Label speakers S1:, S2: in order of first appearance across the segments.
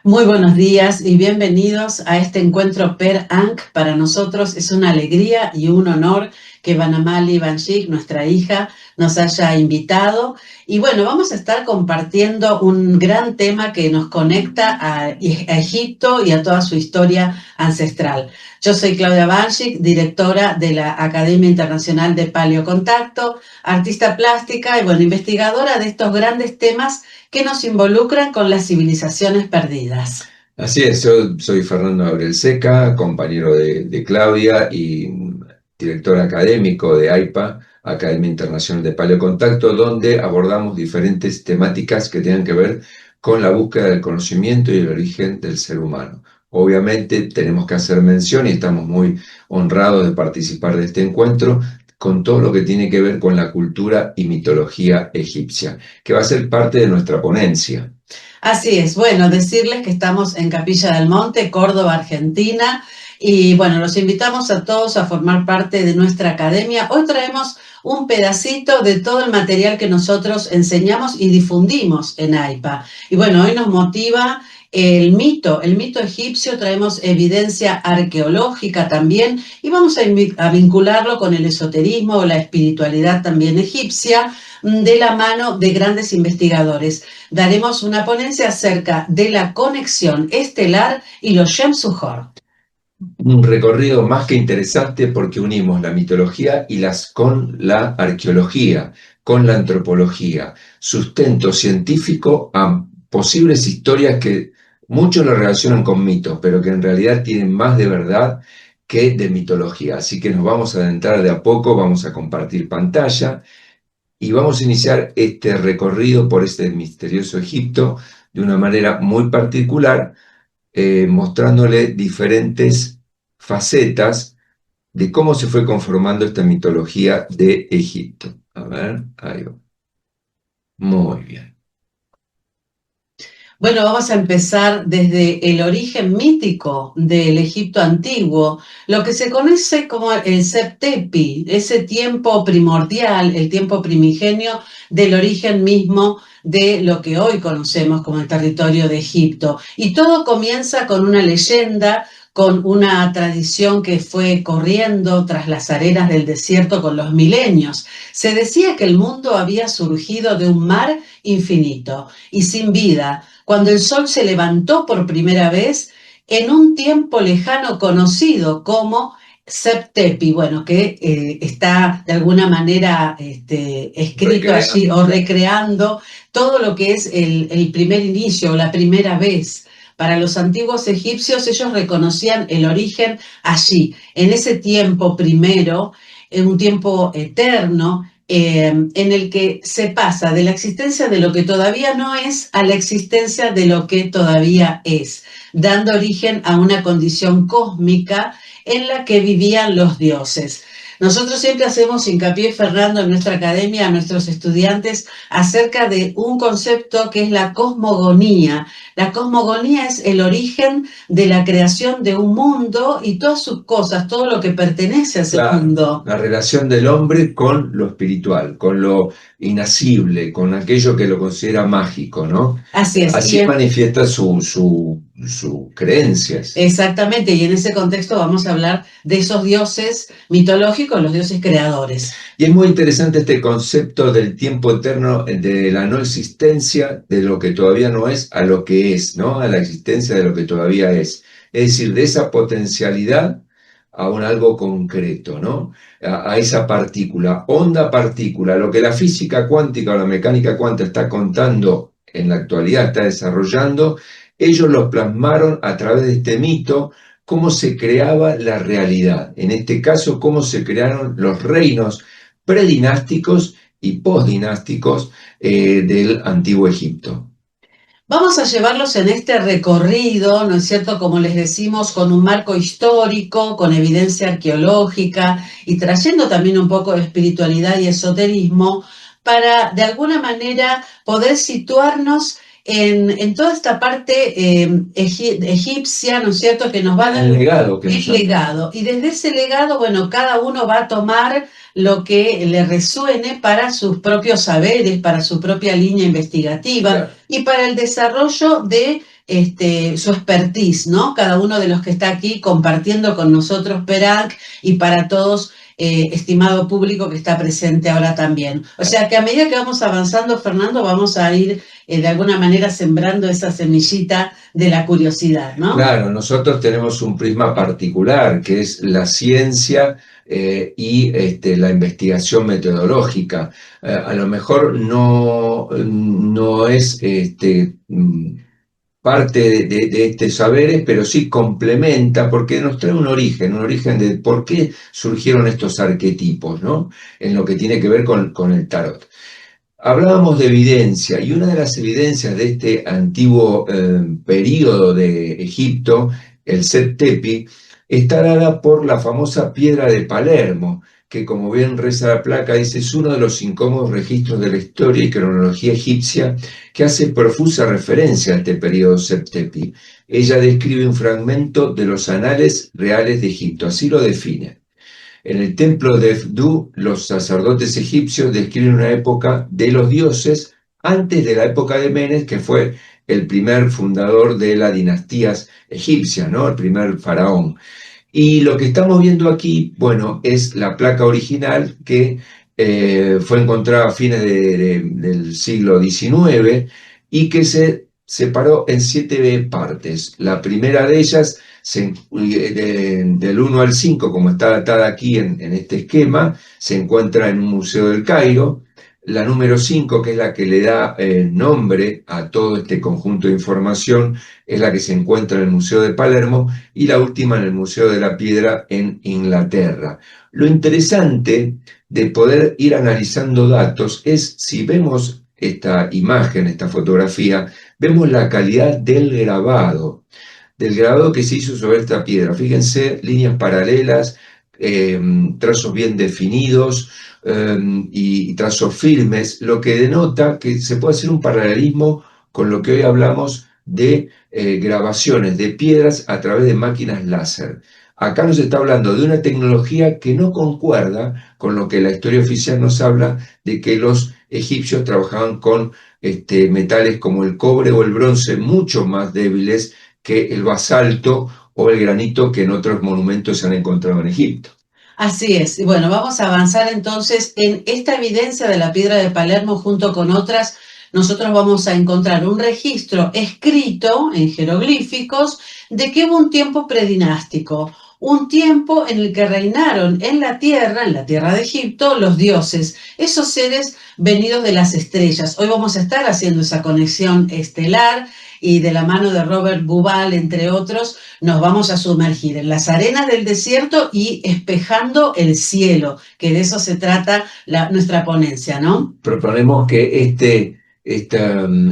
S1: Muy buenos días y bienvenidos a este encuentro Per Ankh. Para nosotros es una alegría y un honor que Vanamali Banshik, nuestra hija, nos haya invitado. Y bueno, vamos a estar compartiendo un gran tema que nos conecta a Egipto y a toda su historia ancestral. Yo soy Claudia Banshik, directora de la Academia Internacional de Paleocontacto, artista plástica y bueno, investigadora de estos grandes temas que nos involucran con las civilizaciones perdidas.
S2: Así es, yo soy Fernando Gabriel Seca, compañero de Claudia y director académico de AIPA, Academia Internacional de Paleocontacto, donde abordamos diferentes temáticas que tienen que ver con la búsqueda del conocimiento y el origen del ser humano. Obviamente tenemos que hacer mención y estamos muy honrados de participar de este encuentro con todo lo que tiene que ver con la cultura y mitología egipcia, que va a ser parte de nuestra ponencia.
S1: Así es, bueno, decirles que estamos en Capilla del Monte, Córdoba, Argentina, y bueno, los invitamos a todos a formar parte de nuestra academia. Hoy traemos un pedacito de todo el material que nosotros enseñamos y difundimos en AIPA. Y bueno, hoy nos motiva el mito egipcio, traemos evidencia arqueológica también y vamos a vincularlo con el esoterismo o la espiritualidad también egipcia de la mano de grandes investigadores. Daremos una ponencia acerca de la conexión estelar y los Shem-Suhor.
S2: Un recorrido más que interesante porque unimos la mitología con la arqueología, con la antropología, sustento científico a posibles historias que muchos lo relacionan con mitos, pero que en realidad tienen más de verdad que de mitología. Así que nos vamos a adentrar de a poco, vamos a compartir pantalla y vamos a iniciar este recorrido por este misterioso Egipto de una manera muy particular, mostrándole diferentes facetas de cómo se fue conformando esta mitología de Egipto. A ver, ahí va. Muy bien.
S1: Bueno, vamos a empezar desde el origen mítico del Egipto antiguo, lo que se conoce como el Septepi, ese tiempo primordial, el tiempo primigenio del origen mismo de lo que hoy conocemos como el territorio de Egipto. Y todo comienza con una leyenda, con una tradición que fue corriendo tras las arenas del desierto con los milenios. Se decía que el mundo había surgido de un mar infinito y sin vida, cuando el sol se levantó por primera vez en un tiempo lejano conocido como Septepi, bueno, que está de alguna manera escrito allí o recreando todo lo que es el primer inicio, la primera vez. Para los antiguos egipcios, ellos reconocían el origen allí, en ese tiempo primero, en un tiempo eterno, en el que se pasa de la existencia de lo que todavía no es a la existencia de lo que todavía es, dando origen a una condición cósmica en la que vivían los dioses. Nosotros siempre hacemos hincapié, Fernando, en nuestra academia, a nuestros estudiantes, acerca de un concepto que es la cosmogonía. La cosmogonía es el origen de la creación de un mundo y todas sus cosas, todo lo que pertenece a ese mundo.
S2: La relación del hombre con lo espiritual, con lo inacible, con aquello que lo considera mágico, ¿no?
S1: Así es.
S2: Así manifiesta sus creencias.
S1: Exactamente, y en ese contexto vamos a hablar de esos dioses mitológicos, los dioses creadores.
S2: Y es muy interesante este concepto del tiempo eterno, de la no existencia de lo que todavía no es a lo que es, ¿no? A la existencia de lo que todavía es. Es decir, de esa potencialidad a un algo concreto, ¿no? A esa partícula, onda partícula, lo que la física cuántica o la mecánica cuántica está contando en la actualidad, está desarrollando, ellos lo plasmaron a través de este mito, cómo se creaba la realidad. En este caso, cómo se crearon los reinos predinásticos y postdinásticos del antiguo Egipto.
S1: Vamos a llevarlos en este recorrido, ¿no es cierto?, como les decimos, con un marco histórico, con evidencia arqueológica y trayendo también un poco de espiritualidad y esoterismo para, de alguna manera, poder situarnos en toda esta parte egipcia, ¿no es cierto?, que nos va a dar
S2: el legado.
S1: el legado. Y desde ese legado, bueno, cada uno va a tomar lo que le resuene para sus propios saberes, para su propia línea investigativa, claro, y para el desarrollo de su expertise, ¿no? Cada uno de los que está aquí compartiendo con nosotros Perak y para todos, estimado público que está presente ahora también. O sea que a medida que vamos avanzando, Fernando, vamos a ir de alguna manera sembrando esa semillita de la curiosidad, ¿no?
S2: Claro, nosotros tenemos un prisma particular, que es la ciencia y la investigación metodológica. A lo mejor no es parte de este saberes, pero sí complementa, porque nos trae un origen de por qué surgieron estos arquetipos, ¿no? En lo que tiene que ver con el tarot. Hablábamos de evidencia, y una de las evidencias de este antiguo período de Egipto, el Set Tepi, está dada por la famosa piedra de Palermo, que, como bien reza la placa, dice, es uno de los incómodos registros de la historia y cronología egipcia que hace profusa referencia a este periodo Set Tepi. Ella describe un fragmento de los anales reales de Egipto, así lo define. En el templo de Fdu, los sacerdotes egipcios describen una época de los dioses antes de la época de Menes, que fue el primer fundador de las dinastías egipcias, ¿no? El primer faraón. Y lo que estamos viendo aquí, bueno, es la placa original que fue encontrada a fines del siglo XIX y que se separó en 7 partes. La primera de ellas, del 1 al 5, como está datada aquí en este esquema, se encuentra en un museo del Cairo. La número 5, que es la que le da nombre a todo este conjunto de información, es la que se encuentra en el Museo de Palermo, y la última en el Museo de la Piedra en Inglaterra. Lo interesante de poder ir analizando datos es, si vemos esta imagen, esta fotografía, vemos la calidad del grabado que se hizo sobre esta piedra. Fíjense, líneas paralelas, trazos bien definidos y trazos firmes, lo que denota que se puede hacer un paralelismo con lo que hoy hablamos de grabaciones de piedras a través de máquinas láser. Acá nos está hablando de una tecnología que no concuerda con lo que la historia oficial nos habla de que los egipcios trabajaban con metales como el cobre o el bronce, mucho más débiles que el basalto o el granito que en otros monumentos se han encontrado en Egipto.
S1: Así es. Y bueno, vamos a avanzar entonces en esta evidencia de la piedra de Palermo junto con otras. Nosotros vamos a encontrar un registro escrito en jeroglíficos de que hubo un tiempo predinástico, un tiempo en el que reinaron en la tierra de Egipto, los dioses, esos seres venidos de las estrellas. Hoy vamos a estar haciendo esa conexión estelar y de la mano de Robert Gubal, entre otros, nos vamos a sumergir en las arenas del desierto y espejando el cielo, que de eso se trata nuestra ponencia, ¿no?
S2: Proponemos que este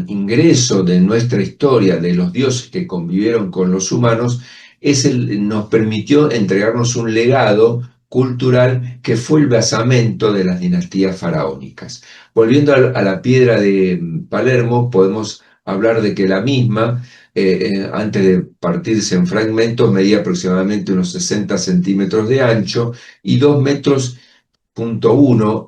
S2: ingreso de nuestra historia, de los dioses que convivieron con los humanos, nos permitió entregarnos un legado cultural que fue el basamento de las dinastías faraónicas. Volviendo a la piedra de Palermo, podemos hablar de que la misma, antes de partirse en fragmentos, medía aproximadamente unos 60 centímetros de ancho y 2,1 metros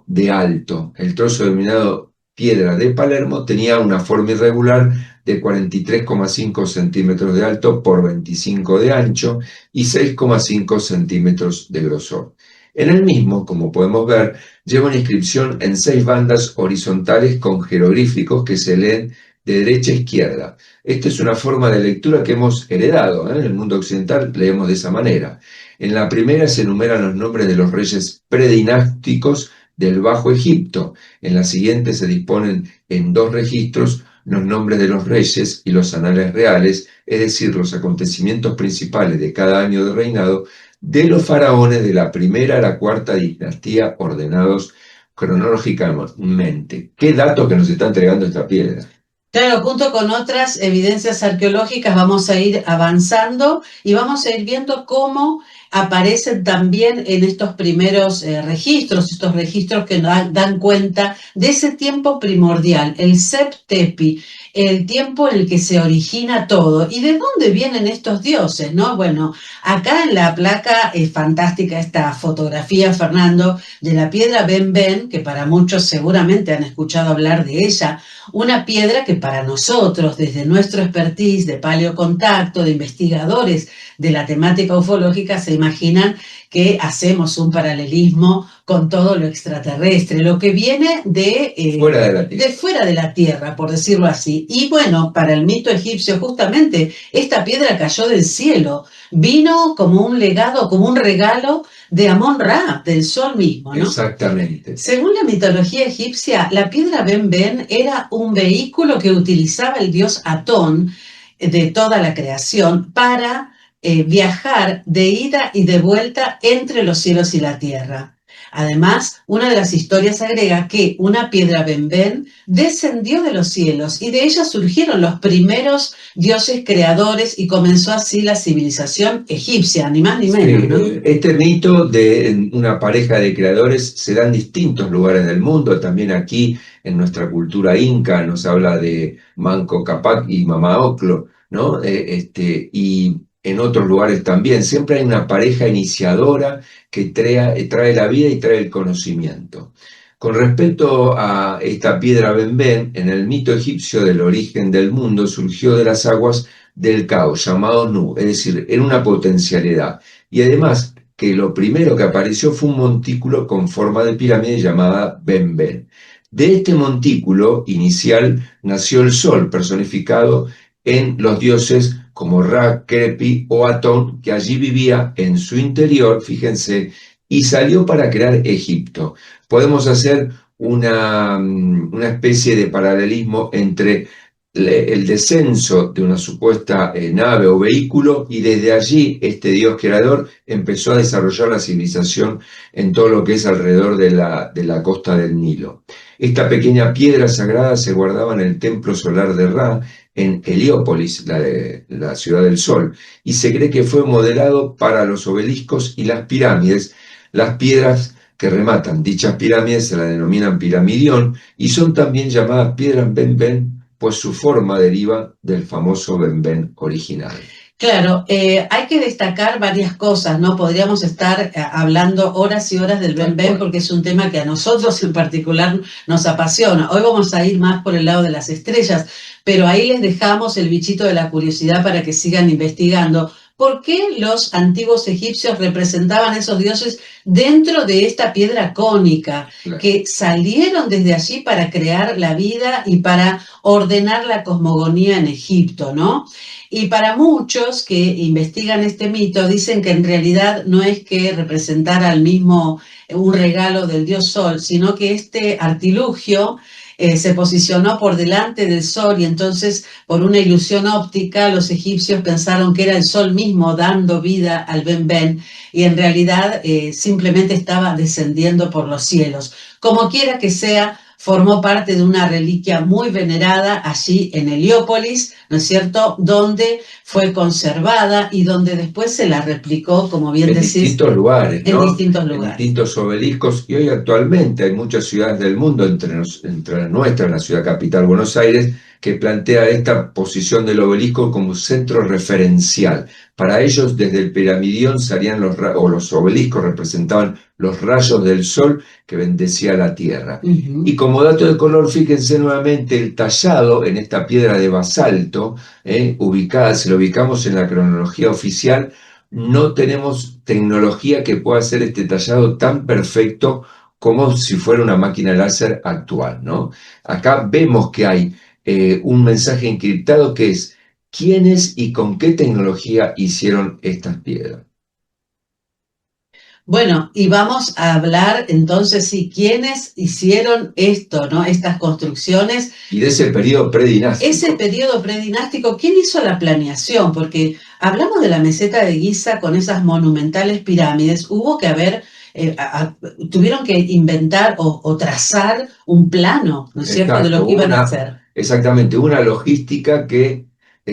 S2: de alto. El trozo denominado piedra de Palermo tenía una forma irregular de 43,5 centímetros de alto por 25 de ancho y 6,5 centímetros de grosor. En el mismo, como podemos ver, lleva una inscripción en 6 bandas horizontales con jeroglíficos que se leen de derecha a izquierda. Esta es una forma de lectura que hemos heredado, ¿eh? En el mundo occidental leemos de esa manera. En la primera se enumeran los nombres de los reyes predinásticos del Bajo Egipto. En la siguiente se disponen en 2 registros los nombres de los reyes y los anales reales, es decir, los acontecimientos principales de cada año de reinado de los faraones de la primera a la cuarta dinastía ordenados cronológicamente. ¿Qué datos que nos está entregando esta piedra?
S1: Claro, junto con otras evidencias arqueológicas vamos a ir avanzando y vamos a ir viendo cómo aparecen también en estos primeros registros, estos registros que dan cuenta de ese tiempo primordial, el Sept Tepi, el tiempo en el que se origina todo. ¿Y de dónde vienen estos dioses, no? Bueno, acá en la placa es fantástica esta fotografía, Fernando, de la piedra Ben Ben, que para muchos seguramente han escuchado hablar de ella, una piedra que para nosotros, desde nuestro expertise de paleocontacto, de investigadores de la temática ufológica, se imaginan que hacemos un paralelismo con todo lo extraterrestre, lo que viene de fuera de la Tierra, por decirlo así. Y bueno, para el mito egipcio, justamente, esta piedra cayó del cielo, vino como un legado, como un regalo de Amón-Ra, del sol mismo, ¿no?
S2: Exactamente.
S1: Según la mitología egipcia, la piedra Ben-Ben era un vehículo que utilizaba el dios Atón de toda la creación para viajar de ida y de vuelta entre los cielos y la tierra. Además, una de las historias agrega que una piedra Ben-Ben descendió de los cielos y de ella surgieron los primeros dioses creadores y comenzó así la civilización egipcia, ni más ni menos,
S2: Sí,
S1: ¿no?
S2: este mito de una pareja de creadores se da en distintos lugares del mundo, también aquí en nuestra cultura inca nos habla de Manco Cápac y Mama Ocllo, ¿no? Y en otros lugares también, siempre hay una pareja iniciadora que trae la vida y trae el conocimiento. Con respecto a esta piedra Ben-Ben, en el mito egipcio del origen del mundo surgió de las aguas del caos, llamado Nu, es decir, era una potencialidad. Y además que lo primero que apareció fue un montículo con forma de pirámide llamada Ben-Ben. De este montículo inicial nació el sol, personificado en los dioses como Ra, Kepi o Atón, que allí vivía en su interior, fíjense, y salió para crear Egipto. Podemos hacer una especie de paralelismo entre el descenso de una supuesta nave o vehículo, y desde allí este dios creador empezó a desarrollar la civilización en todo lo que es alrededor de la costa del Nilo. Esta pequeña piedra sagrada se guardaba en el templo solar de Ra, en Heliópolis, la ciudad del sol, y se cree que fue modelado para los obeliscos y las pirámides. Las piedras que rematan dichas pirámides se la denominan piramidión y son también llamadas piedras Ben-Ben, pues su forma deriva del famoso Ben-Ben original.
S1: Claro, hay que destacar varias cosas, ¿no? Podríamos estar hablando horas y horas del Ben-Ben porque es un tema que a nosotros en particular nos apasiona. Hoy vamos a ir más por el lado de las estrellas, pero ahí les dejamos el bichito de la curiosidad para que sigan investigando. ¿Por qué los antiguos egipcios representaban esos dioses dentro de esta piedra cónica? Claro. Que salieron desde allí para crear la vida y para ordenar la cosmogonía en Egipto, ¿no? Y para muchos que investigan este mito dicen que en realidad no es que representara al mismo un regalo del dios Sol, sino que este artilugio se posicionó por delante del sol y entonces por una ilusión óptica los egipcios pensaron que era el sol mismo dando vida al Ben-Ben y en realidad simplemente estaba descendiendo por los cielos. Como quiera que sea, formó parte de una reliquia muy venerada allí en Heliópolis, ¿no es cierto?, donde fue conservada y donde después se la replicó, como bien decís,
S2: en distintos lugares, ¿no?
S1: En distintos lugares.
S2: En distintos obeliscos, y hoy actualmente hay muchas ciudades del mundo, entre nuestra, la ciudad capital, Buenos Aires, que plantea esta posición del obelisco como centro referencial. Para ellos, desde el piramidión salían los obeliscos representaban los rayos del sol que bendecía la tierra. Y como dato de color, fíjense nuevamente el tallado en esta piedra de basalto, ubicada, si lo ubicamos en la cronología oficial, no tenemos tecnología que pueda hacer este tallado tan perfecto como si fuera una máquina láser actual, ¿no? Acá vemos que hay un mensaje encriptado que es quiénes y con qué tecnología hicieron estas piedras.
S1: Bueno, y vamos a hablar entonces, sí, quiénes hicieron esto, ¿no? Estas construcciones.
S2: Y de ese periodo predinástico.
S1: Ese periodo predinástico, ¿quién hizo la planeación? Porque hablamos de la meseta de Giza con esas monumentales pirámides, hubo que haber, tuvieron que inventar o trazar un plano, ¿no es cierto?, de lo que iban a hacer.
S2: Exactamente, una logística que,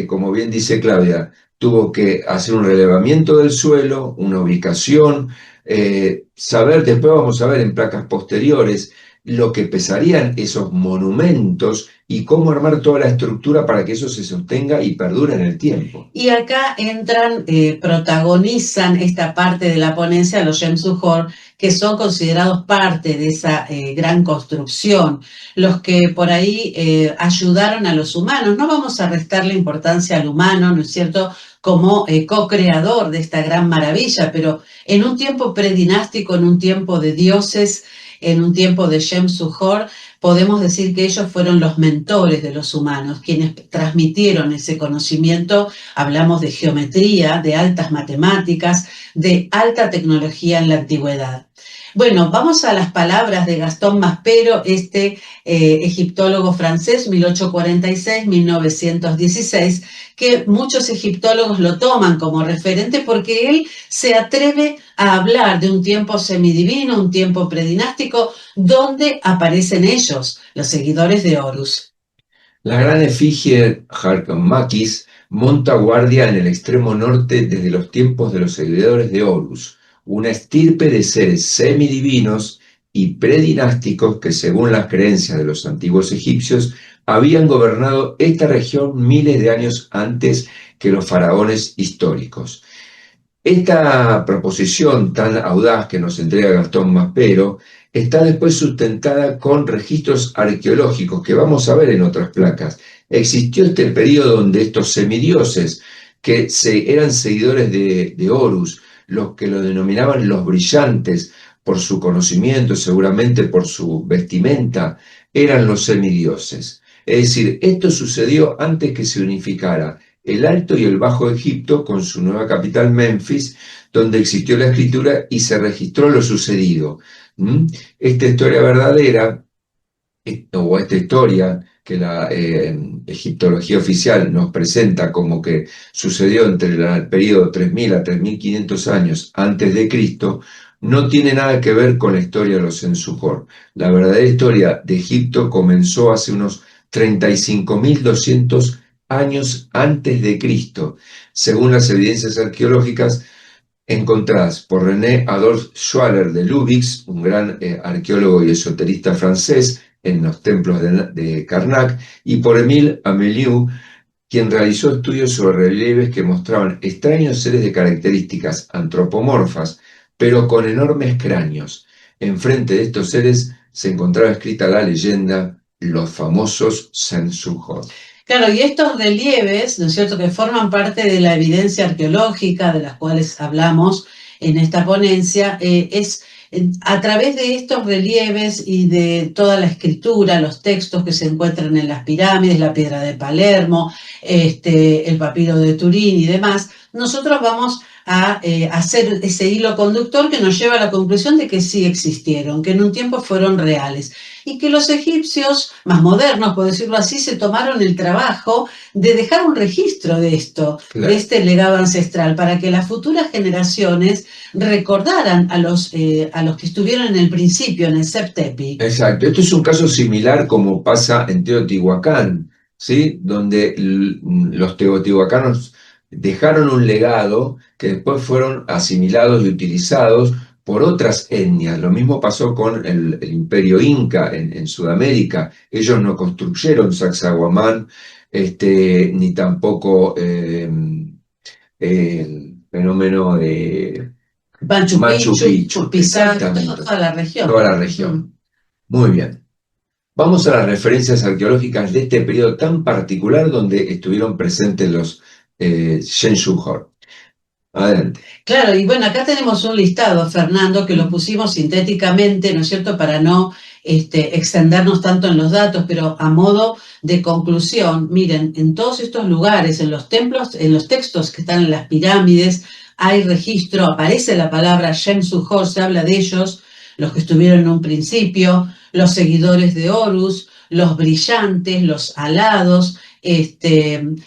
S2: como bien dice Claudia, tuvo que hacer un relevamiento del suelo, una ubicación, saber, después vamos a ver en placas posteriores, lo que pesarían esos monumentos y cómo armar toda la estructura para que eso se sostenga y perdure en el tiempo.
S1: Y acá entran, protagonizan esta parte de la ponencia los Shem Suhor, que son considerados parte de esa gran construcción, los que por ahí ayudaron a los humanos. No vamos a restarle importancia al humano, ¿no es cierto?, como co-creador de esta gran maravilla, pero en un tiempo predinástico, en un tiempo de dioses, en un tiempo de Shem-Suhor, podemos decir que ellos fueron los mentores de los humanos, quienes transmitieron ese conocimiento. Hablamos de geometría, de altas matemáticas, de alta tecnología en la antigüedad. Bueno, vamos a las palabras de Gastón Maspero, egiptólogo francés, 1846-1916, que muchos egiptólogos lo toman como referente porque él se atreve a hablar de un tiempo semidivino, un tiempo predinástico, donde aparecen ellos, los seguidores de Horus.
S2: La gran efigie Harkmakis monta guardia en el extremo norte desde los tiempos de los seguidores de Horus, una estirpe de seres semidivinos y predinásticos que, según las creencias de los antiguos egipcios, habían gobernado esta región miles de años antes que los faraones históricos. Esta proposición tan audaz que nos entrega Gastón Maspero está después sustentada con registros arqueológicos que vamos a ver en otras placas. Existió este periodo donde estos semidioses, que eran seguidores de Horus, los que lo denominaban los brillantes por su conocimiento, seguramente por su vestimenta, eran los semidioses. Es decir, esto sucedió antes que se unificara el Alto y el Bajo Egipto con su nueva capital Memphis, donde existió la escritura y se registró lo sucedido. Esta historia verdadera, o esta historia que la egiptología oficial nos presenta como que sucedió entre el periodo 3000 a 3500 años antes de Cristo, no tiene nada que ver con la historia de los Sensujor. La verdadera historia de Egipto comenzó hace unos 35.200 años antes de Cristo, según las evidencias arqueológicas encontradas por René Adolphe Schwaller de Lubix, un gran arqueólogo y esoterista francés, en los templos de Karnak, y por Émile Amelieu, quien realizó estudios sobre relieves que mostraban extraños seres de características antropomorfas, pero con enormes cráneos. Enfrente de estos seres se encontraba escrita la leyenda, los famosos Sensujor.
S1: Claro, y estos relieves, ¿no es cierto?, que forman parte de la evidencia arqueológica de las cuales hablamos en esta ponencia, es a través de estos relieves y de toda la escritura, los textos que se encuentran en las pirámides, la piedra de Palermo, el papiro de Turín y demás, nosotros vamos a hacer ese hilo conductor que nos lleva a la conclusión de que sí existieron, que en un tiempo fueron reales, y que los egipcios más modernos, por decirlo así, se tomaron el trabajo de dejar un registro de esto, claro, de este legado ancestral, para que las futuras generaciones recordaran a los que estuvieron en el principio, en el Septepi.
S2: Exacto, esto es un caso similar como pasa en Teotihuacán, ¿sí?, donde los teotihuacanos dejaron un legado que después fueron asimilados y utilizados por otras etnias. Lo mismo pasó con el imperio inca en Sudamérica. Ellos no construyeron Sacsayhuamán, ni tampoco el fenómeno de Machu Picchu.
S1: Toda la región.
S2: Toda la región. Muy bien. Vamos a las referencias arqueológicas de este periodo tan particular donde estuvieron presentes los Sensujor. Adelante.
S1: Claro, y bueno, acá tenemos un listado, Fernando, que lo pusimos sintéticamente, ¿no es cierto?, para no extendernos tanto en los datos, pero a modo de conclusión, miren, en todos estos lugares, en los templos, en los textos que están en las pirámides, hay registro, aparece la palabra Shem-Suhor, se habla de ellos, los que estuvieron en un principio, los seguidores de Horus, los brillantes, los alados, en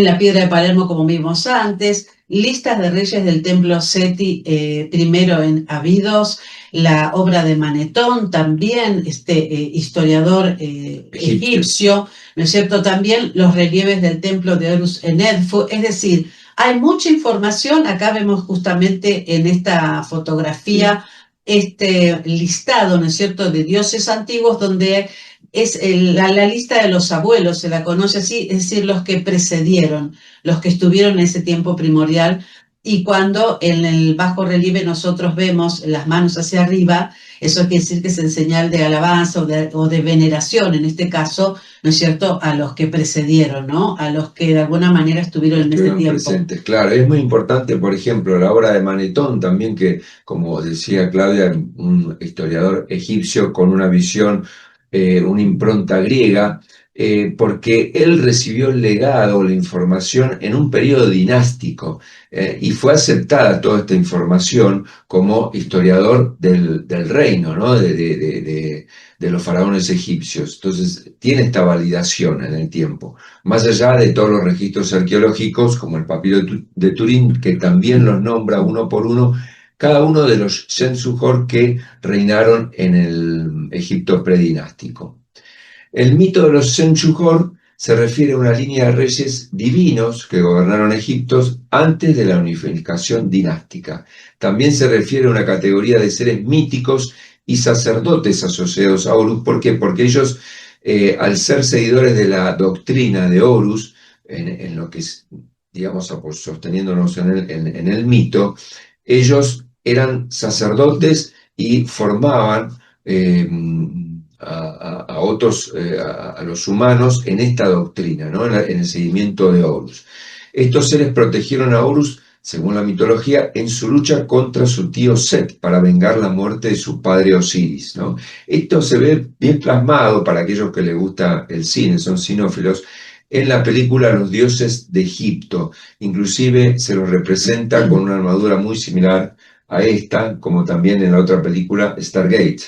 S1: la piedra de Palermo, como vimos antes, listas de reyes del templo Seti, primero en Abidos, la obra de Manetón, también historiador egipcio, ¿no es cierto? También los relieves del templo de Horus en Edfu, es decir, hay mucha información. Acá vemos justamente en esta fotografía este listado, ¿no es cierto?, de dioses antiguos, donde es la lista de los abuelos, se la conoce así, es decir, los que precedieron, los que estuvieron en ese tiempo primordial, Y cuando en el bajo relieve nosotros vemos las manos hacia arriba, eso quiere decir que es en señal de alabanza o de veneración, en este caso, ¿no es cierto?, a los que precedieron, ¿no? A los que de alguna manera estuvieron en ese
S2: Estuvieron
S1: tiempo.
S2: presentes, claro. Es muy importante, por ejemplo, la obra de Manetón también, que, como decía Claudia, un historiador egipcio con una visión, una impronta griega, porque él recibió el legado, la información en un periodo dinástico, y fue aceptada toda esta información como historiador del reino, ¿no? De los faraones egipcios. Entonces, tiene esta validación en el tiempo. Más allá de todos los registros arqueológicos, como el papiro de Turín, que también los nombra uno por uno, cada uno de los Shensuhor que reinaron en el Egipto predinástico. El mito de los Shensuhor se refiere a una línea de reyes divinos que gobernaron Egipto antes de la unificación dinástica. También se refiere a una categoría de seres míticos y sacerdotes asociados a Horus. ¿Por qué? Porque ellos, al ser seguidores de la doctrina de Horus, en lo que es, digamos, sosteniéndonos en el mito, ellos eran sacerdotes y formaban a otros, a los humanos en esta doctrina, ¿no? En el seguimiento de Horus. Estos seres protegieron a Horus, según la mitología, en su lucha contra su tío Set para vengar la muerte de su padre Osiris, ¿no? Esto se ve bien plasmado para aquellos que les gusta el cine, son cinófilos, en la película Los dioses de Egipto. Inclusive se los representa con una armadura muy similar a esta, como también en la otra película Stargate.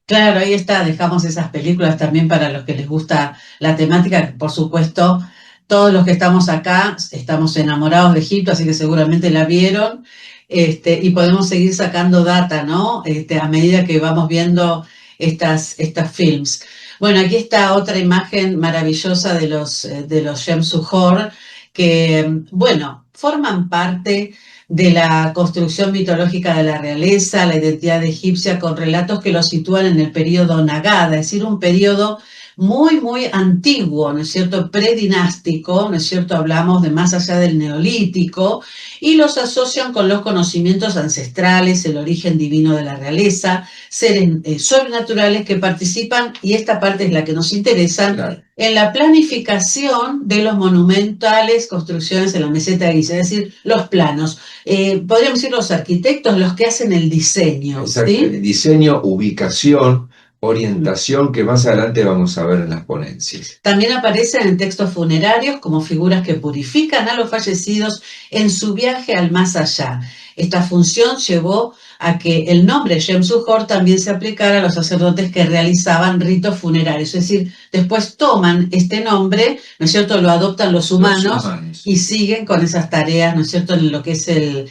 S1: Claro, ahí está, dejamos esas películas también para los que les gusta la temática. Por supuesto, todos los que estamos acá estamos enamorados de Egipto, así que seguramente la vieron, y podemos seguir sacando data, ¿no? A medida que vamos viendo estas films. Bueno, aquí está otra imagen maravillosa de los Shem-Suhor, que, bueno, forman parte de la construcción mitológica de la realeza, la identidad egipcia, con relatos que lo sitúan en el periodo Nagada, es decir, un periodo muy, muy antiguo, ¿no es cierto?, predinástico, ¿no es cierto?, hablamos de más allá del neolítico, y los asocian con los conocimientos ancestrales, el origen divino de la realeza, seres sobrenaturales que participan, y esta parte es la que nos interesa, claro, en la planificación de los monumentales construcciones en la meseta de Giza, es decir, los planos. Podríamos decir los arquitectos, los que hacen el diseño.
S2: Exacto,
S1: ¿sí?
S2: Diseño, ubicación, orientación, que más adelante vamos a ver en las ponencias.
S1: También aparecen en textos funerarios como figuras que purifican a los fallecidos en su viaje al más allá. Esta función llevó a que el nombre Shem-Suhor también se aplicara a los sacerdotes que realizaban ritos funerarios. Es decir, después toman este nombre, ¿no es cierto?, lo adoptan los humanos y siguen con esas tareas, ¿no es cierto?, en lo que es el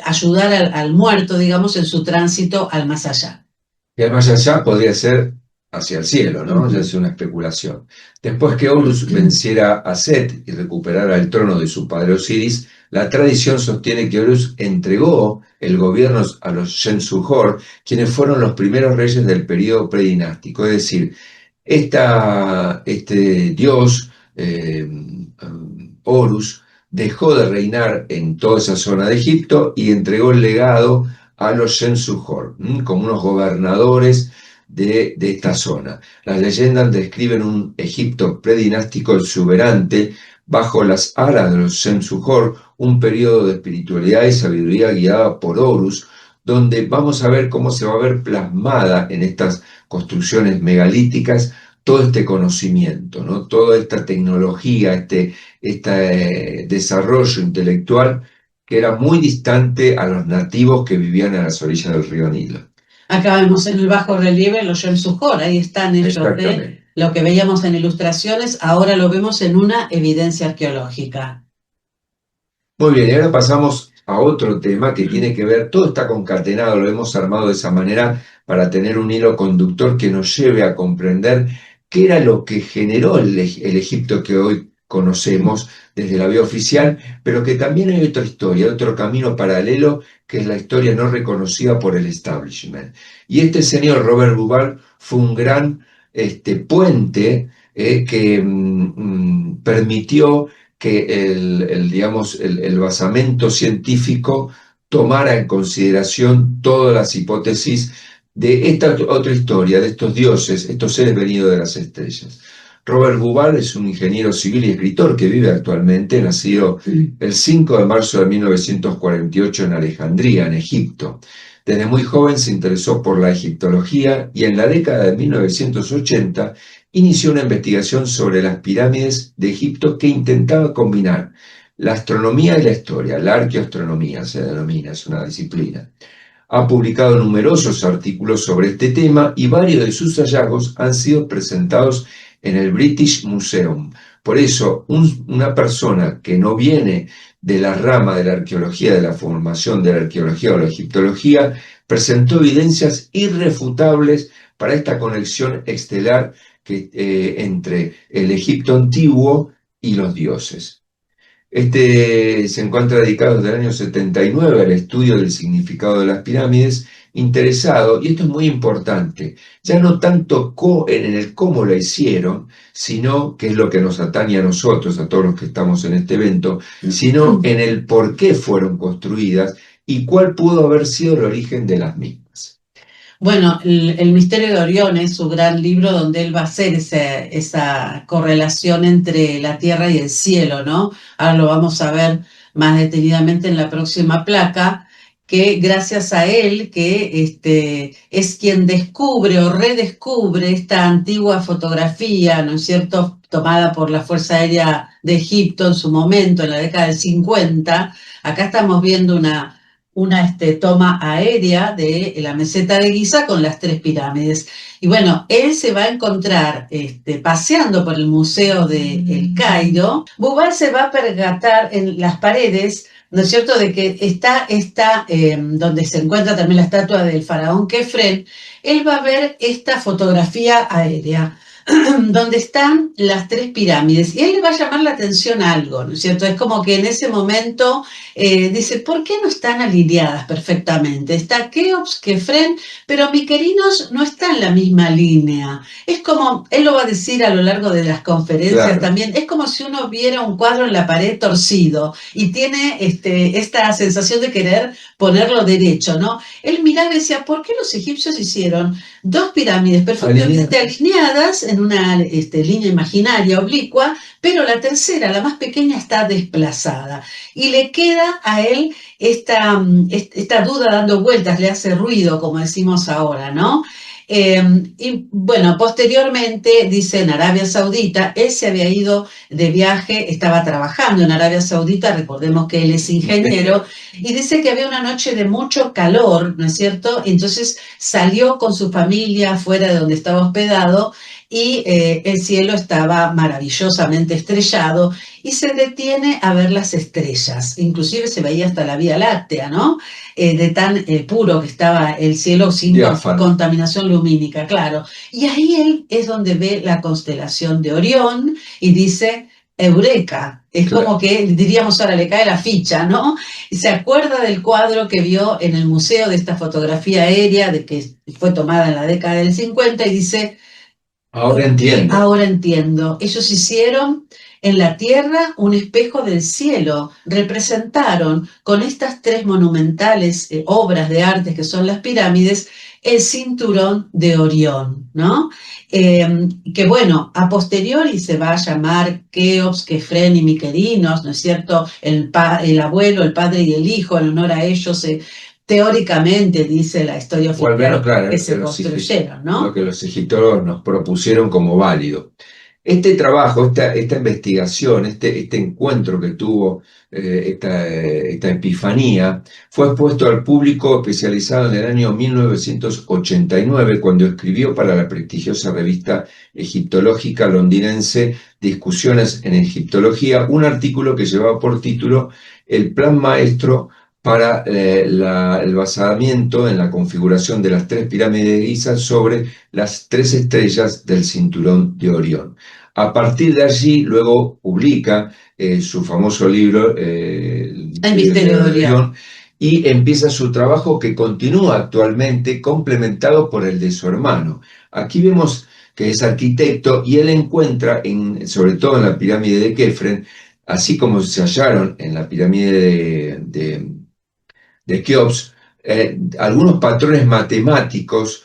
S1: ayudar al muerto, digamos, en su tránsito al más allá.
S2: Y al más allá podría ser hacia el cielo, ¿no? Ya es una especulación. Después que Horus venciera a Set y recuperara el trono de su padre Osiris, la tradición sostiene que Horus entregó el gobierno a los Shensuhor, quienes fueron los primeros reyes del periodo predinástico. Es decir, este dios, Horus, dejó de reinar en toda esa zona de Egipto y entregó el legado a los Shensuhor, como unos gobernadores de esta zona. Las leyendas describen un Egipto predinástico exuberante bajo las alas de los Shensuhor, un periodo de espiritualidad y sabiduría guiada por Horus, donde vamos a ver cómo se va a ver plasmada en estas construcciones megalíticas todo este conocimiento, ¿no? Toda esta tecnología, este desarrollo intelectual que era muy distante a los nativos que vivían a las orillas del río Nilo.
S1: Acá vemos en el bajo relieve los Shem-Suhor, ahí están ellos, lo que veíamos en ilustraciones, ahora lo vemos en una evidencia arqueológica.
S2: Muy bien, y ahora pasamos a otro tema que tiene que ver, todo está concatenado, lo hemos armado de esa manera para tener un hilo conductor que nos lleve a comprender qué era lo que generó el Egipto que hoy conocemos desde la vía oficial, pero que también hay otra historia, otro camino paralelo, que es la historia no reconocida por el establishment. Y este señor Robert Bauval fue un gran puente que permitió que digamos, el basamento científico tomara en consideración todas las hipótesis de esta otra historia, de estos dioses, estos seres venidos de las estrellas. Robert Bauval es un ingeniero civil y escritor que vive actualmente, nacido el 5 de marzo de 1948 en Alejandría, en Egipto. Desde muy joven se interesó por la egiptología y en la década de 1980 inició una investigación sobre las pirámides de Egipto que intentaba combinar la astronomía y la historia. La arqueoastronomía se denomina, es una disciplina. Ha publicado numerosos artículos sobre este tema y varios de sus hallazgos han sido presentados en el British Museum. Por eso, una persona que no viene de la rama de la arqueología, de la formación de la arqueología o la egiptología, presentó evidencias irrefutables para esta conexión estelar entre el Egipto antiguo y los dioses. Se encuentra dedicado desde el año 79 al estudio del significado de las pirámides, interesado, y esto es muy importante, ya no tanto en el cómo la hicieron, sino, que es lo que nos atañe a nosotros, a todos los que estamos en este evento, sino en el por qué fueron construidas y cuál pudo haber sido el origen de las mismas.
S1: Bueno, el Misterio de Orión es su gran libro donde él va a hacer esa correlación entre la tierra y el cielo, ¿no? Ahora lo vamos a ver más detenidamente en la próxima placa, que gracias a él, que es quien descubre o redescubre esta antigua fotografía, ¿no es cierto?, tomada por la Fuerza Aérea de Egipto en su momento, en la década del 50. Acá estamos viendo una toma aérea de la meseta de Giza con las 3 pirámides. Y bueno, él se va a encontrar paseando por el Museo de El Cairo. Bauval se va a percatar en las paredes, ¿no es cierto?, de que está donde se encuentra también la estatua del faraón Kefren. Él va a ver esta fotografía aérea donde están las 3 pirámides, y él le va a llamar la atención a algo, ¿no es cierto? Es como que en ese momento dice, ¿por qué no están alineadas perfectamente? Está Keops, Kefren, pero Miquerinos no está en la misma línea. Es como, él lo va a decir a lo largo de las conferencias, claro, también, es como si uno viera un cuadro en la pared torcido y tiene esta sensación de querer ponerlo derecho, ¿no? Él miraba y decía, ¿por qué los egipcios hicieron 2 pirámides perfectamente alineadas en una línea imaginaria oblicua, pero la tercera, la más pequeña, está desplazada? Y le queda a él esta duda dando vueltas, le hace ruido, como decimos ahora, ¿no? Y bueno, posteriormente, dice, en Arabia Saudita, él se había ido de viaje, estaba trabajando en Arabia Saudita, recordemos que él es ingeniero, y dice que había una noche de mucho calor, ¿no es cierto? Entonces salió con su familia fuera de donde estaba hospedado, y el cielo estaba maravillosamente estrellado, y se detiene a ver las estrellas, inclusive se veía hasta la Vía Láctea, ¿no? De tan puro que estaba el cielo, sin contaminación lumínica, claro. Y ahí él es donde ve la constelación de Orión y dice, Eureka. Es claro, como que diríamos ahora, le cae la ficha, ¿no? Y se acuerda del cuadro que vio en el museo, de esta fotografía aérea de que fue tomada en la década del 50, y dice, ahora entiendo. Ahora entiendo. Ellos hicieron en la tierra un espejo del cielo, representaron con estas 3 monumentales obras de arte que son las pirámides, el cinturón de Orión, ¿no? Que bueno, a posteriori se va a llamar Keops, Kefren y Miquerinos, ¿no es cierto? El abuelo, el padre y el hijo, en honor a ellos teóricamente, dice la historia oficial, bueno, claro, que se construyeron, ¿no? Lo que los egiptólogos nos propusieron como válido. Este trabajo, esta investigación, este encuentro que tuvo, esta epifanía, fue expuesto al público especializado en el año 1989, cuando escribió para la prestigiosa revista egiptológica londinense Discusiones en Egiptología, un artículo que llevaba por título El plan maestro para el basamiento en la configuración de las 3 pirámides de Giza sobre las 3 estrellas del cinturón de Orión. A partir de allí, luego publica su famoso libro, El Misterio de Orión, y empieza su trabajo que continúa actualmente, complementado por el de su hermano. Aquí vemos que es arquitecto y él encuentra, sobre todo en la pirámide de Kefren,
S2: así como se hallaron en la pirámide de Keops, algunos patrones matemáticos,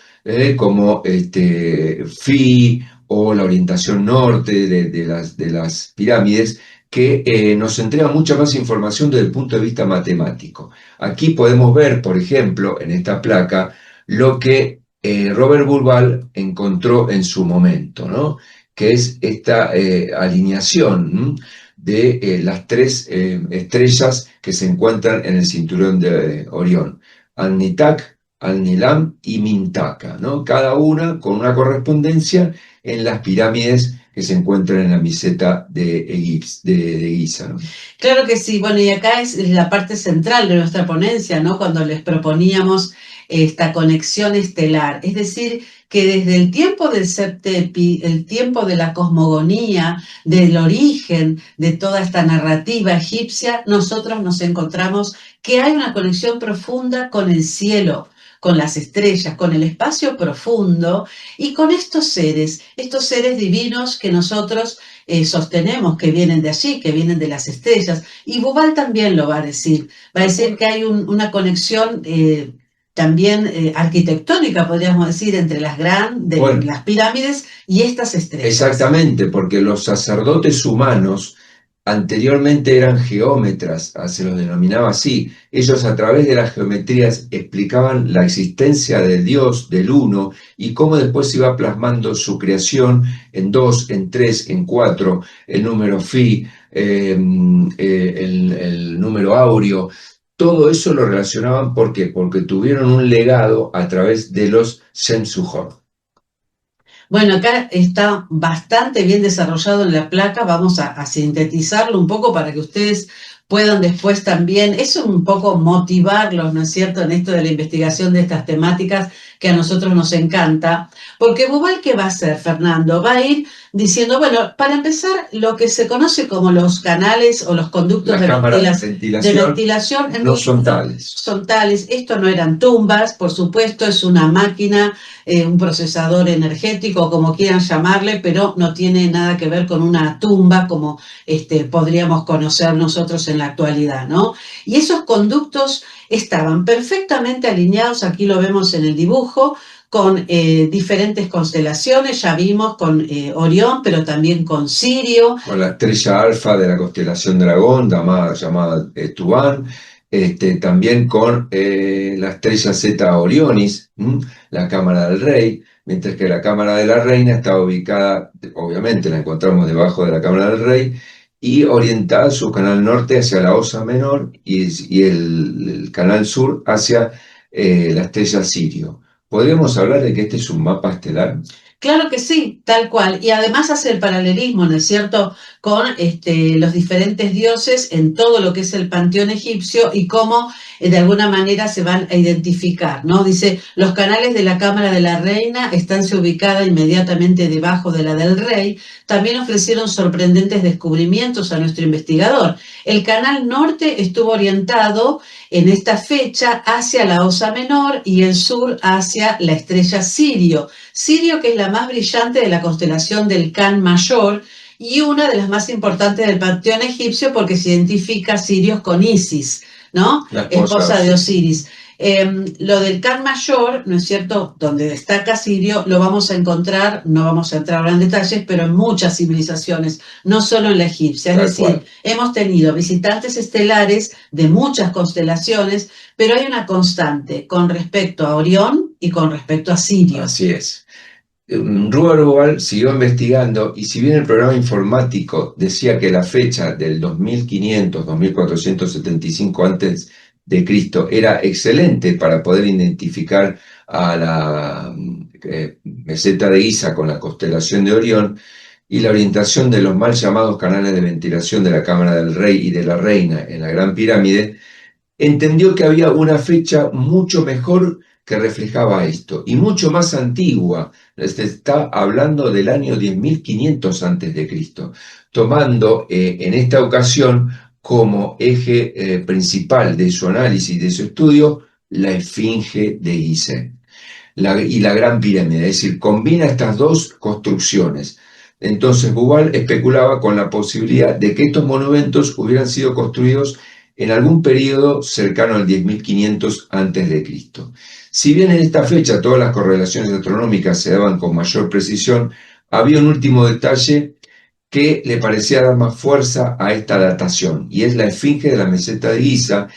S2: como Phi o la orientación norte de las pirámides, que nos entrega mucha más información desde el punto de vista matemático. Aquí podemos ver, por ejemplo, en esta placa, lo que Robert Bulbal encontró en su momento, ¿no? Que es esta alineación de las tres estrellas que se encuentran en el cinturón de Orión: Alnitak, Alnilam y Mintaka, ¿no? Cada una con una correspondencia en las pirámides que se encuentran en la meseta de Giza, ¿no?
S1: Claro que sí, bueno, y acá es la parte central de nuestra ponencia, ¿no? Cuando les proponíamos esta conexión estelar, es decir, que desde el tiempo del Septepi, el tiempo de la cosmogonía, del origen de toda esta narrativa egipcia, nosotros nos encontramos que hay una conexión profunda con el cielo, con las estrellas, con el espacio profundo y con estos seres divinos que nosotros sostenemos que vienen de allí, que vienen de las estrellas. Y Bubal también lo va a decir que hay una conexión también arquitectónica, podríamos decir, entre las las pirámides y estas estrellas.
S2: Exactamente, porque los sacerdotes humanos anteriormente eran geómetras, se los denominaba así. Ellos, a través de las geometrías, explicaban la existencia de Dios, del uno, y cómo después se iba plasmando su creación en 2, en 3, en 4, el número Phi, el número áureo. Todo eso lo relacionaban, ¿por qué? Porque tuvieron un legado a través de los Shem-Suhor.
S1: Bueno, acá está bastante bien desarrollado en la placa, vamos a sintetizarlo un poco para que ustedes puedan después también, eso es un poco motivarlos, ¿no es cierto?, en esto de la investigación de estas temáticas que a nosotros nos encanta, porque Bubal, ¿qué va a hacer, Fernando? Va a ir diciendo, bueno, para empezar, lo que se conoce como los canales o los conductos de ventilación
S2: no son tales.
S1: Son tales, esto no eran tumbas, por supuesto, es una máquina, un procesador energético, como quieran llamarle, pero no tiene nada que ver con una tumba como podríamos conocer nosotros en la actualidad, ¿no? Y esos conductos estaban perfectamente alineados, aquí lo vemos en el dibujo, con diferentes constelaciones, ya vimos con Orión, pero también con Sirio.
S2: Con la estrella alfa de la constelación Dragón, llamada Tubán, también con la estrella Zeta Orionis, la cámara del rey, mientras que la cámara de la reina estaba ubicada, obviamente la encontramos debajo de la cámara del rey, y orientada su canal norte hacia la Osa Menor y el canal sur hacia la estrella Sirio. ¿Podríamos hablar de que este es un mapa estelar?
S1: Claro que sí, tal cual. Y además hace el paralelismo, ¿no es cierto?, con los diferentes dioses en todo lo que es el panteón egipcio y cómo de alguna manera se van a identificar, ¿no? Dice, los canales de la cámara de la reina están ubicadas inmediatamente debajo de la del rey. También ofrecieron sorprendentes descubrimientos a nuestro investigador. El canal norte estuvo orientado en esta fecha hacia la Osa Menor y el sur hacia la estrella Sirio. Sirio, que es la más brillante de la constelación del Can Mayor y una de las más importantes del panteón egipcio porque se identifica a Sirios con Isis, ¿no? La esposa de Osiris. Lo del Can Mayor, ¿no es cierto?, donde destaca Sirio, lo vamos a encontrar, no vamos a entrar ahora en detalles, pero en muchas civilizaciones, no solo en la egipcia. Es decir, hemos tenido visitantes estelares de muchas constelaciones, pero hay una constante con respecto a Orión y con respecto a Sirio.
S2: Así es. Robert Bubal siguió investigando y si bien el programa informático decía que la fecha del 2500, 2475 antes de Cristo era excelente para poder identificar a la meseta de Giza con la constelación de Orión y la orientación de los mal llamados canales de ventilación de la cámara del rey y de la reina en la Gran Pirámide, entendió que había una fecha mucho mejor que reflejaba esto, y mucho más antigua. Se está hablando del año 10.500 antes de Cristo, tomando en esta ocasión como eje principal de su análisis, de su estudio, la Esfinge de Gizeh y la Gran Pirámide. Es decir, combina estas dos construcciones. Entonces Bubal especulaba con la posibilidad de que estos monumentos hubieran sido construidos en algún periodo cercano al 10.500 a.C. Si bien en esta fecha todas las correlaciones astronómicas se daban con mayor precisión, había un último detalle que le parecía dar más fuerza a esta datación, y es la esfinge de la meseta de Giza,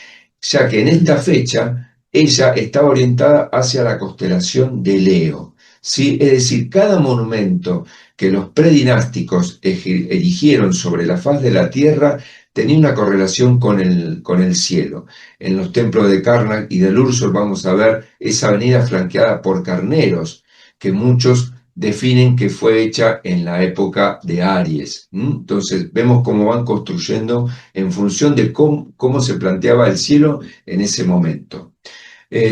S2: ya que en esta fecha ella estaba orientada hacia la constelación de Leo. ¿Sí? Es decir, cada monumento que los predinásticos erigieron sobre la faz de la Tierra tenía una correlación con el cielo. En los templos de Karnak y de Luxor vamos a ver esa avenida flanqueada por carneros, que muchos definen que fue hecha en la época de Aries. Entonces vemos cómo van construyendo en función de cómo se planteaba el cielo en ese momento.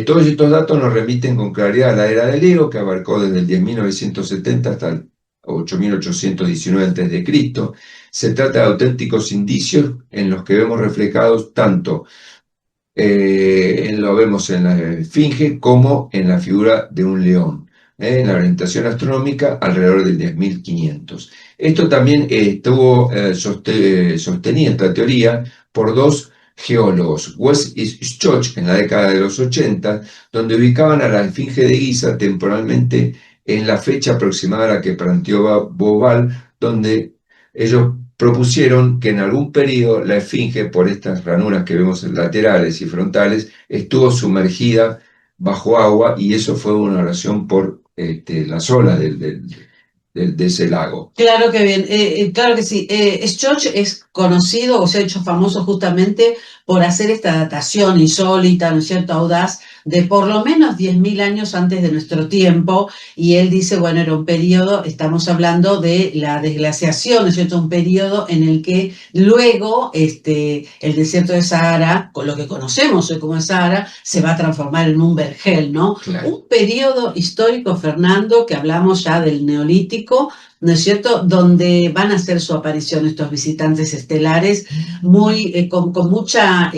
S2: Todos estos datos nos remiten con claridad a la era de Leo, que abarcó desde el 10.970 hasta el 8.819 a.C. Se trata de auténticos indicios en los que vemos reflejados tanto lo vemos en la esfinge como en la figura de un león, en la orientación astronómica alrededor del 10.500. Esto también estuvo sostenido, esta teoría, por dos geólogos, West y Schoch, en la década de los 80, donde ubicaban a la esfinge de Giza temporalmente en la fecha aproximada a la que planteó Bobal, donde ellos propusieron que en algún periodo la esfinge, por estas ranuras que vemos en laterales y frontales, estuvo sumergida bajo agua, y eso fue una oración por las olas de ese lago.
S1: Claro que bien, claro que sí. Schoch es conocido o se ha hecho famoso justamente por hacer esta datación insólita, ¿no es cierto?, audaz, de por lo menos 10.000 años antes de nuestro tiempo, y él dice, bueno, era un periodo, estamos hablando de la desglaciación, ¿no es cierto?, un periodo en el que luego el desierto de Sahara, con lo que conocemos hoy como el Sahara, se va a transformar en un vergel, ¿no?
S2: Claro.
S1: Un periodo histórico, Fernando, que hablamos ya del Neolítico, ¿no es cierto?, donde van a hacer su aparición estos visitantes estelares con mucha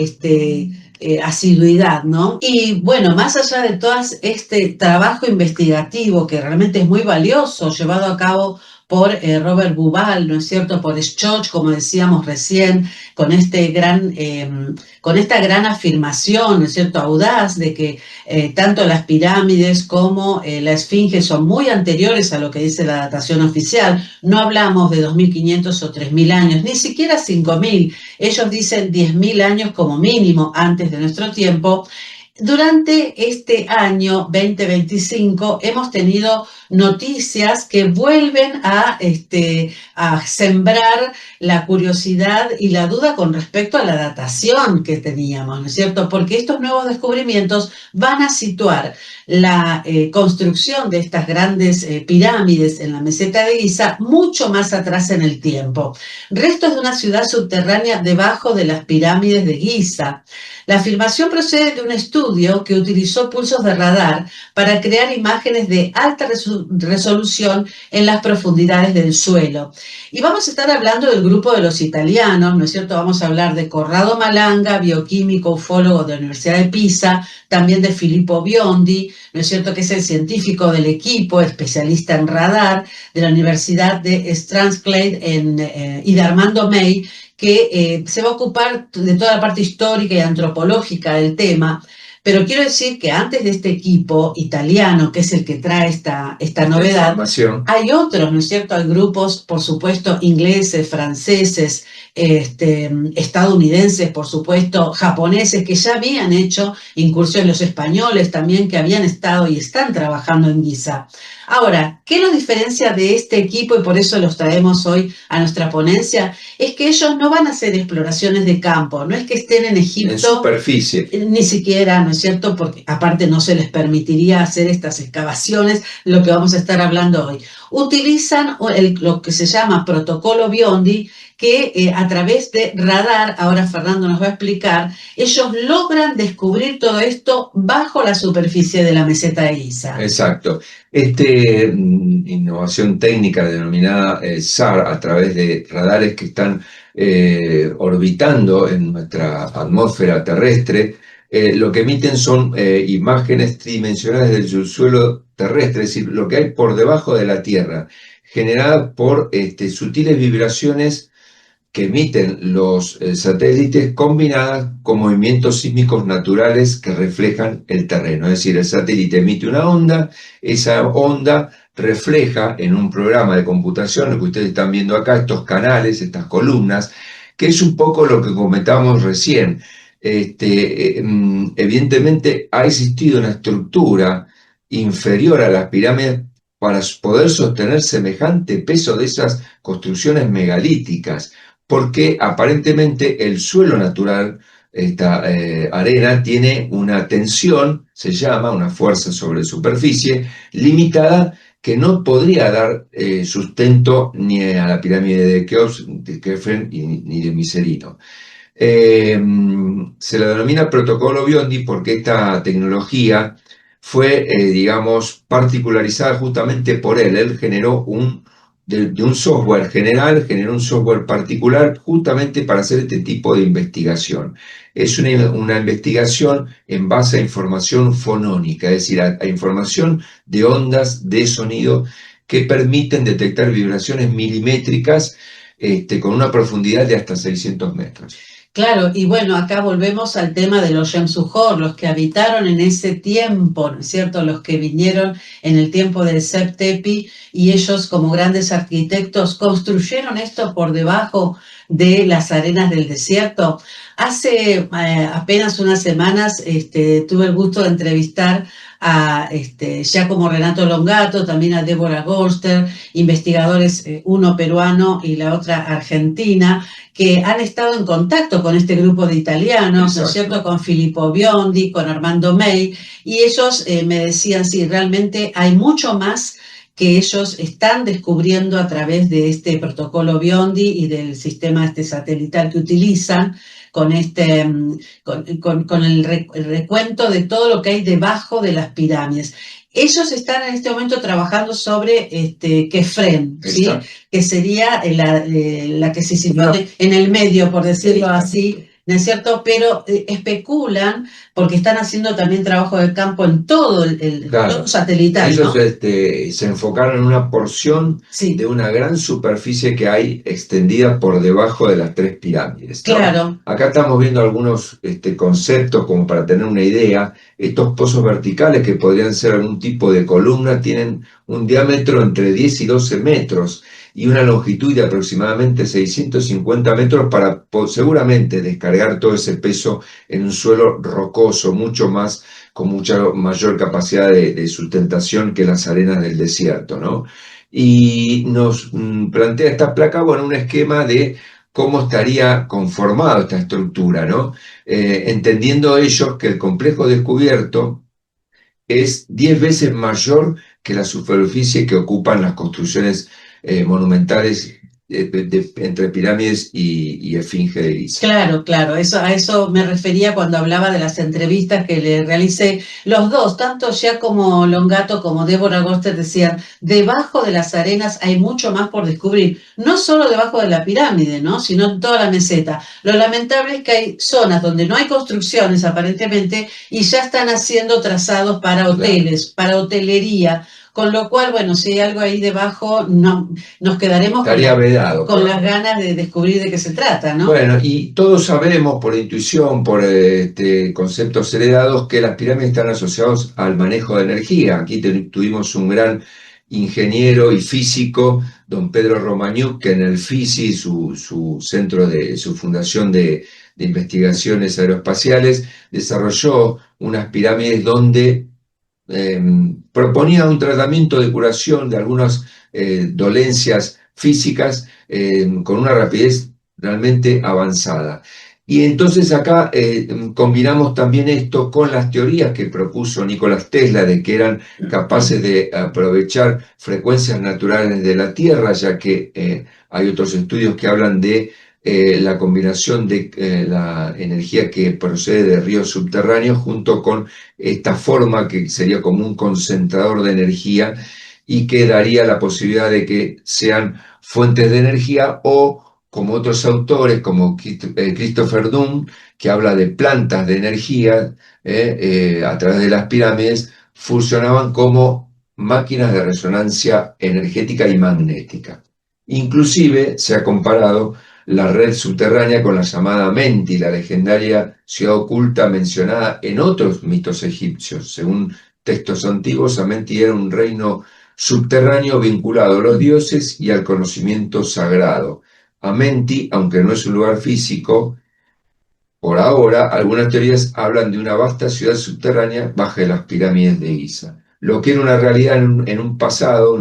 S1: asiduidad, ¿no? Y bueno, más allá de todo este trabajo investigativo que realmente es muy valioso, llevado a cabo por Robert Bubal, ¿no es cierto?, por Schoch, como decíamos recién, con con esta gran afirmación, ¿no es cierto?, audaz, de que tanto las pirámides como la esfinge son muy anteriores a lo que dice la datación oficial. No hablamos de 2.500 o 3.000 años, ni siquiera 5.000. Ellos dicen 10.000 años como mínimo antes de nuestro tiempo. Durante este año 2025 hemos tenido noticias que vuelven a sembrar la curiosidad y la duda con respecto a la datación que teníamos, ¿no es cierto? Porque estos nuevos descubrimientos van a situar la construcción de estas grandes pirámides en la meseta de Giza mucho más atrás en el tiempo. Restos de una ciudad subterránea debajo de las pirámides de Giza. La afirmación procede de un estudio que utilizó pulsos de radar para crear imágenes de alta resolución en las profundidades del suelo. Y vamos a estar hablando del grupo de los italianos, ¿no es cierto? Vamos a hablar de Corrado Malanga, bioquímico, ufólogo de la Universidad de Pisa, también de Filippo Biondi, ¿no es cierto?, que es el científico del equipo, especialista en radar, de la Universidad de Strathclyde y de Armando May, que se va a ocupar de toda la parte histórica y antropológica del tema. Pero quiero decir que antes de este equipo italiano, que es el que trae esta novedad, hay otros, ¿no es cierto? Hay grupos, por supuesto, ingleses, franceses, estadounidenses, por supuesto, japoneses, que ya habían hecho incursiones, los españoles también, que habían estado y están trabajando en Giza. Ahora, ¿qué nos diferencia de este equipo, y por eso los traemos hoy a nuestra ponencia? Es que ellos no van a hacer exploraciones de campo, no es que estén en Egipto.
S2: En superficie.
S1: Ni siquiera, ¿no es cierto?, porque aparte no se les permitiría hacer estas excavaciones, lo que vamos a estar hablando hoy. Utilizan lo que se llama protocolo Biondi, que a través de radar, ahora Fernando nos va a explicar, ellos logran descubrir todo esto bajo la superficie de la meseta de Giza.
S2: Exacto. Innovación técnica denominada SAR, a través de radares que están orbitando en nuestra atmósfera terrestre, lo que emiten son imágenes tridimensionales del subsuelo terrestre, es decir, lo que hay por debajo de la Tierra. generada por sutiles vibraciones que emiten los satélites combinadas con movimientos sísmicos naturales que reflejan el terreno. Es decir, el satélite emite una onda, esa onda refleja en un programa de computación, lo que ustedes están viendo acá, estos canales, estas columnas, que es un poco lo que comentábamos recién. Evidentemente ha existido una estructura inferior a las pirámides para poder sostener semejante peso de esas construcciones megalíticas, porque aparentemente el suelo natural, esta arena, tiene una tensión, se llama, una fuerza sobre superficie limitada, que no podría dar sustento ni a la pirámide de Keops, de Kefren ni de Miserino. Se la denomina protocolo Biondi porque esta tecnología fue, digamos, particularizada justamente por él. Él generó de un software general, generó un software particular justamente para hacer este tipo de investigación. Es una investigación en base a información fonónica, es decir, a información de ondas de sonido que permiten detectar vibraciones milimétricas con una profundidad de hasta 600 metros.
S1: Claro, y bueno, acá volvemos al tema de los Yemsujor, los que habitaron en ese tiempo, ¿no es cierto? Los que vinieron en el tiempo del Sep-Tepi, y ellos como grandes arquitectos construyeron esto por debajo de las arenas del desierto. Hace apenas unas semanas tuve el gusto de entrevistar a Giacomo Renato Longato, también a Débora Golster, investigadores, uno peruano y la otra argentina, que han estado en contacto con este grupo de italianos, ¿no es cierto?, con Filippo Biondi, con Armando May, y ellos me decían, sí, realmente hay mucho más que ellos están descubriendo a través de este protocolo Biondi y del sistema satelital que utilizan, con el recuento de todo lo que hay debajo de las pirámides. Ellos están en este momento trabajando sobre Kefren, ¿sí? Que sería la que se sitúa en el medio, por decirlo así, ¿no es cierto? Pero especulan, porque están haciendo también trabajo de campo en todo todo satelital,
S2: ellos,
S1: ¿no?
S2: se enfocaron en una porción
S1: Sí.
S2: de una gran superficie que hay extendida por debajo de las tres pirámides, ¿no?
S1: Claro.
S2: Acá estamos viendo algunos conceptos como para tener una idea. Estos pozos verticales, que podrían ser algún tipo de columna, tienen un diámetro entre 10 y 12 metros y una longitud de aproximadamente 650 metros para seguramente descargar todo ese peso en un suelo rocoso, con mucha mayor capacidad de sustentación que las arenas del desierto, ¿no? Y nos plantea esta placa, bueno, un esquema de cómo estaría conformada esta estructura, ¿no? Entendiendo ellos que el complejo descubierto es 10 veces mayor que la superficie que ocupan las construcciones monumentales entre pirámides y Esfinge de Giza.
S1: Claro, claro, a eso me refería cuando hablaba de las entrevistas que le realicé. Los dos, tanto Giacomo Longato como Débora Golster, decían, debajo de las arenas hay mucho más por descubrir, no solo debajo de la pirámide, ¿no?, sino en toda la meseta. Lo lamentable es que hay zonas donde no hay construcciones aparentemente y ya están haciendo trazados para hoteles, para hotelería. Con lo cual, bueno, si hay algo ahí debajo, no, nos quedaremos con las ganas de descubrir de qué se trata, ¿no?
S2: Bueno, y todos sabemos por intuición, por conceptos heredados, que las pirámides están asociadas al manejo de energía. Aquí tuvimos un gran ingeniero y físico, don Pedro Romagnuc, que en el FISI, su fundación de investigaciones aeroespaciales, desarrolló unas pirámides donde proponía un tratamiento de curación de algunas dolencias físicas con una rapidez realmente avanzada. Y entonces acá combinamos también esto con las teorías que propuso Nicolás Tesla de que eran capaces de aprovechar frecuencias naturales de la Tierra, ya que hay otros estudios que hablan de la combinación de la energía que procede de ríos subterráneos junto con esta forma que sería como un concentrador de energía y que daría la posibilidad de que sean fuentes de energía, o como otros autores como Christopher Dunn, que habla de plantas de energía a través de las pirámides, funcionaban como máquinas de resonancia energética y magnética. Inclusive se ha comparado la red subterránea con la llamada Menti, la legendaria ciudad oculta mencionada en otros mitos egipcios. Según textos antiguos, Amenti era un reino subterráneo vinculado a los dioses y al conocimiento sagrado. Amenti, aunque no es un lugar físico, por ahora, algunas teorías hablan de una vasta ciudad subterránea bajo las pirámides de Giza. Lo que era una realidad en un pasado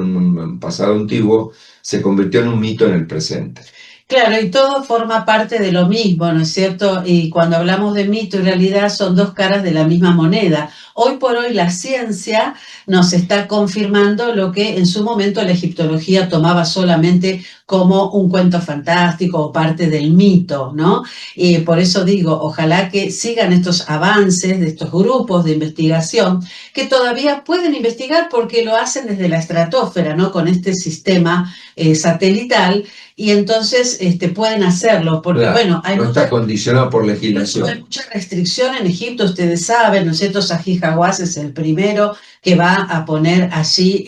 S2: antiguo, se convirtió en un mito en el presente.
S1: Claro, y todo forma parte de lo mismo, ¿no es cierto? Y cuando hablamos de mito y realidad son dos caras de la misma moneda. Hoy por hoy la ciencia nos está confirmando lo que en su momento la egiptología tomaba solamente como un cuento fantástico o parte del mito, ¿no? Y por eso digo, ojalá que sigan estos avances de estos grupos de investigación que todavía pueden investigar porque lo hacen desde la estratosfera, ¿no? Con este sistema satelital. Y entonces pueden hacerlo, porque
S2: Claro,
S1: bueno,
S2: no está condicionado por
S1: hay
S2: legislación.
S1: mucha restricción en Egipto, ustedes saben, ¿no es cierto? Zahi Hawass es el primero que va a poner allí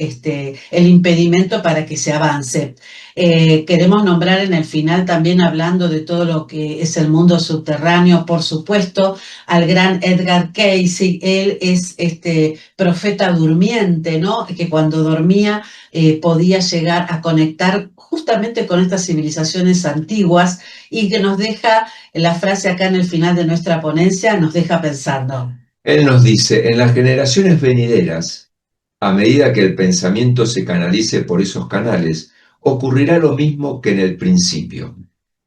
S1: el impedimento para que se avance. Queremos nombrar en el final también, hablando de todo lo que es el mundo subterráneo, por supuesto, al gran Edgar Cayce. Él es profeta durmiente, ¿no? Que cuando dormía podía llegar a conectar justamente con estas civilizaciones antiguas y que nos deja, la frase acá en el final de nuestra ponencia, nos deja pensando.
S2: Él nos dice, en las generaciones venideras, a medida que el pensamiento se canalice por esos canales, ocurrirá lo mismo que en el principio.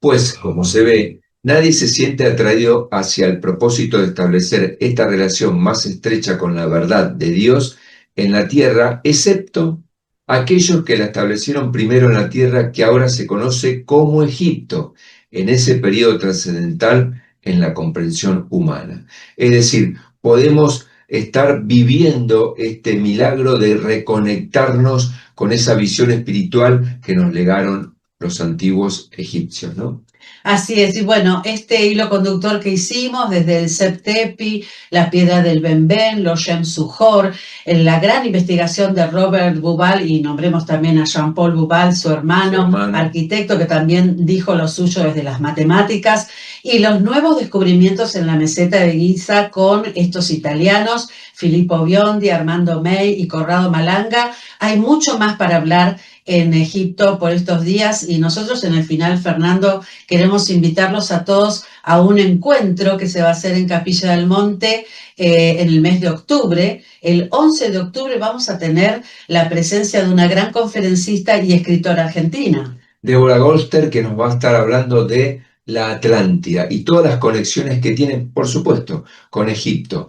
S2: Pues, como se ve, nadie se siente atraído hacia el propósito de establecer esta relación más estrecha con la verdad de Dios en la tierra, excepto aquellos que la establecieron primero en la tierra que ahora se conoce como Egipto, en ese periodo trascendental en la comprensión humana. Es decir, podemos estar viviendo este milagro de reconectarnos con esa visión espiritual que nos legaron los antiguos egipcios, ¿no?
S1: Así es, y bueno, este hilo conductor que hicimos desde el Septepi, la piedra del Benben, los Shem Suhor, en la gran investigación de Robert Bubal, y nombremos también a Jean-Paul Bubal, su hermano, arquitecto, que también dijo lo suyo desde las matemáticas, y los nuevos descubrimientos en la meseta de Giza con estos italianos, Filippo Biondi, Armando May y Corrado Malanga. Hay mucho más para hablar en Egipto por estos días y nosotros en el final, Fernando, queremos invitarlos a todos a un encuentro que se va a hacer en Capilla del Monte en el mes de octubre. El 11 de octubre vamos a tener la presencia de una gran conferencista y escritora argentina.
S2: Débora Goldster, que nos va a estar hablando de la Atlántida y todas las conexiones que tiene, por supuesto, con Egipto.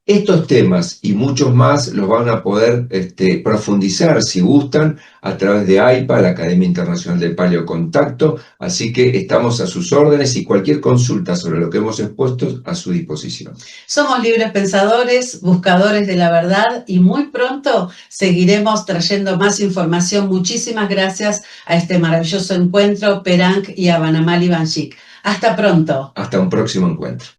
S2: Estos temas y muchos más los van a poder profundizar, si gustan, a través de AIPA, la Academia Internacional de Paleocontacto, así que estamos a sus órdenes y cualquier consulta sobre lo que hemos expuesto a su disposición.
S1: Somos libres pensadores, buscadores de la verdad y muy pronto seguiremos trayendo más información. Muchísimas gracias a este maravilloso encuentro, Perank y a Banamali Banchik. Hasta pronto.
S2: Hasta un próximo encuentro.